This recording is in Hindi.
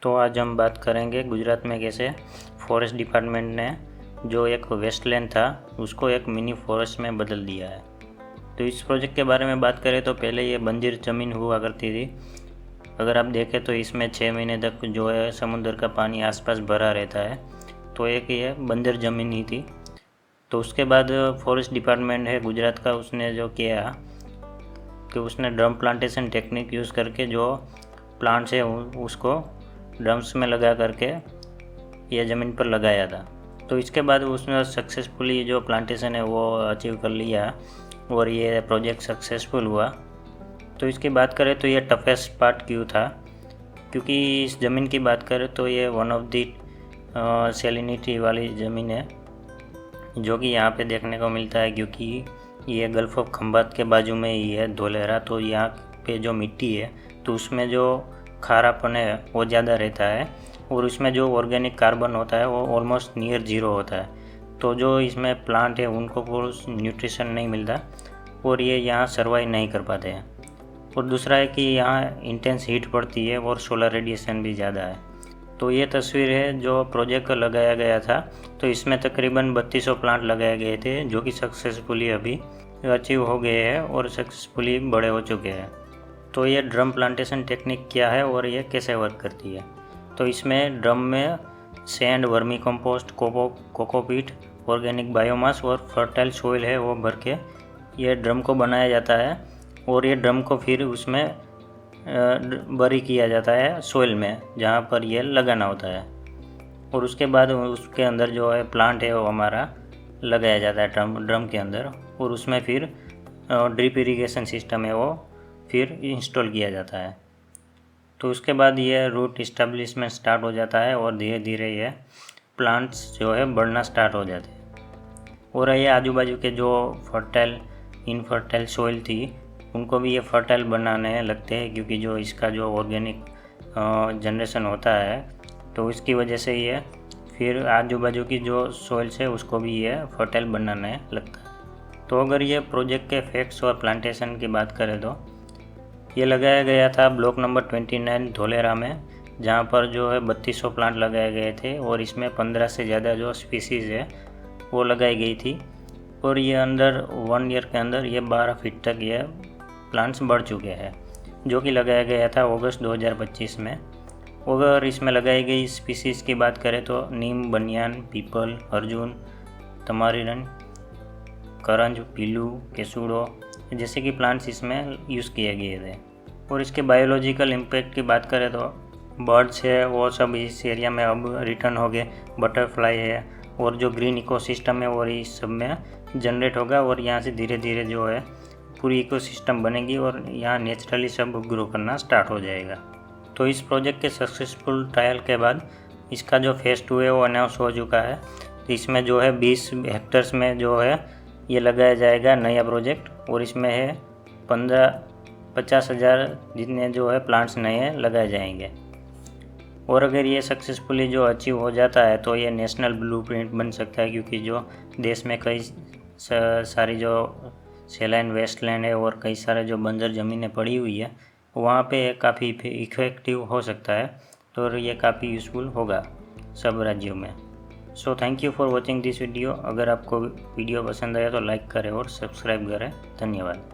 तो आज हम बात करेंगे गुजरात में कैसे फॉरेस्ट डिपार्टमेंट ने जो एक वेस्टलैंड था उसको एक मिनी फॉरेस्ट में बदल दिया है। तो इस प्रोजेक्ट के बारे में बात करें तो पहले ये बंजर ज़मीन हुआ करती थी। अगर आप देखें तो इसमें 6 महीने तक जो है समुद्र का पानी आसपास भरा रहता है, तो एक ये बंजर ज़मीन ही थी। तो उसके बाद फॉरेस्ट डिपार्टमेंट है गुजरात का, उसने जो किया कि उसने ड्रम प्लांटेशन टेक्निक यूज़ करके जो प्लांट्स है उसको ड्रम्स में लगा करके ये ज़मीन पर लगाया था। तो इसके बाद उसने सक्सेसफुली जो प्लांटेशन है वो अचीव कर लिया और ये प्रोजेक्ट सक्सेसफुल हुआ। तो इसकी बात करें तो ये टफेस्ट पार्ट क्यों था, क्योंकि इस ज़मीन की बात करें तो ये वन ऑफ दी सैलिनिटी वाली ज़मीन है जो कि यहाँ पे देखने को मिलता है, क्योंकि ये गल्फ ऑफ खंभात के बाजू में ही है धोलेरा। तो यहाँ पे जो मिट्टी है तो उसमें जो खारापन है वो ज़्यादा रहता है और उसमें जो ऑर्गेनिक कार्बन होता है वो ऑलमोस्ट नियर ज़ीरो होता है। तो जो इसमें प्लांट है उनको कोई न्यूट्रिशन नहीं मिलता और ये यहाँ सर्वाइव नहीं कर पाते हैं। और दूसरा है कि यहाँ इंटेंस हीट पड़ती है और सोलर रेडिएशन भी ज़्यादा है। तो ये तस्वीर है जो प्रोजेक्ट का लगाया गया था। तो इसमें तकरीबन 3200 प्लांट लगाए गए थे जो कि सक्सेसफुली अभी अचीव हो गए हैं और सक्सेसफुली बड़े हो चुके हैं। तो ये ड्रम प्लांटेशन टेक्निक क्या है और ये कैसे वर्क करती है। तो इसमें ड्रम में sand, vermi compost, cocopeat, organic biomass और फर्टाइल सॉइल है वो भर के ये ड्रम को बनाया जाता है और ये ड्रम को फिर उसमें बरी किया जाता है सॉइल में जहाँ पर ये लगाना होता है। और उसके बाद उसके अंदर जो है प्लांट है वो हमारा लगाया जाता है ड्रम के अंदर और उसमें फिर ड्रिप इरिगेशन सिस्टम है वो फिर इंस्टॉल किया जाता है। तो उसके बाद ये रूट इस्टेब्लिशमेंट स्टार्ट हो जाता है और धीरे धीरे ये प्लांट्स जो है बढ़ना स्टार्ट हो जाते हैं। और ये आजू बाजू के जो फर्टाइल इनफर्टाइल सॉइल थी उनको भी ये फर्टाइल बनाने लगते हैं, क्योंकि जो इसका जो ऑर्गेनिक जनरेशन होता है तो इसकी वजह से ये फिर आजू बाजू की जो सॉइल्स है उसको भी ये फर्टाइल बनाने लगता है। तो अगर ये प्रोजेक्ट के फैक्ट्स और प्लांटेशन की बात करें तो ये लगाया गया था ब्लॉक नंबर 29 धोलेरा में, जहाँ पर जो है 3200 प्लांट लगाए गए थे और इसमें 15 से ज़्यादा जो स्पीसीज़ है वो लगाई गई थी। और ये अंदर 1 ईयर के अंदर ये 12 फीट तक ये प्लांट्स बढ़ चुके हैं, जो कि लगाया गया था अगस्त 2025 में। अगर इसमें लगाई गई स्पीसीज़ की बात करें तो नीम, बनियान, पीपल, अर्जुन, तमारिन, करंज, पीलू, केसुड़ो जैसे कि प्लांट्स इसमें यूज़ किए गए थे। और इसके बायोलॉजिकल इम्पैक्ट की बात करें तो बर्ड्स है वो सब इस एरिया में अब रिटर्न हो गए, बटरफ्लाई है और जो ग्रीन इकोसिस्टम है वो इस सब में जनरेट होगा और यहाँ से धीरे धीरे जो है पूरी इकोसिस्टम बनेगी और यहाँ नेचुरली सब ग्रो करना स्टार्ट हो जाएगा। तो इस प्रोजेक्ट के सक्सेसफुल ट्रायल के बाद इसका जो फेज़ 2 है वो अनाउंस हो चुका है। तो इसमें जो है 20 हेक्टर्स में जो है ये लगाया जाएगा नया प्रोजेक्ट और इसमें है 50,000 जितने जो है प्लांट्स नए लगाए जाएंगे। और अगर ये सक्सेसफुली जो अचीव हो जाता है तो ये नेशनल ब्लूप्रिंट बन सकता है, क्योंकि जो देश में कई सारी जो सैलाइन वेस्टलैंड है और कई सारे जो बंजर ज़मीनें पड़ी हुई है वहाँ पे काफ़ी इफेक्टिव हो सकता है। तो ये काफ़ी यूज़फुल होगा सब राज्यों में। So thank you for watching this video. अगर आपको वीडियो पसंद आया तो लाइक करें और सब्सक्राइब करें। धन्यवाद।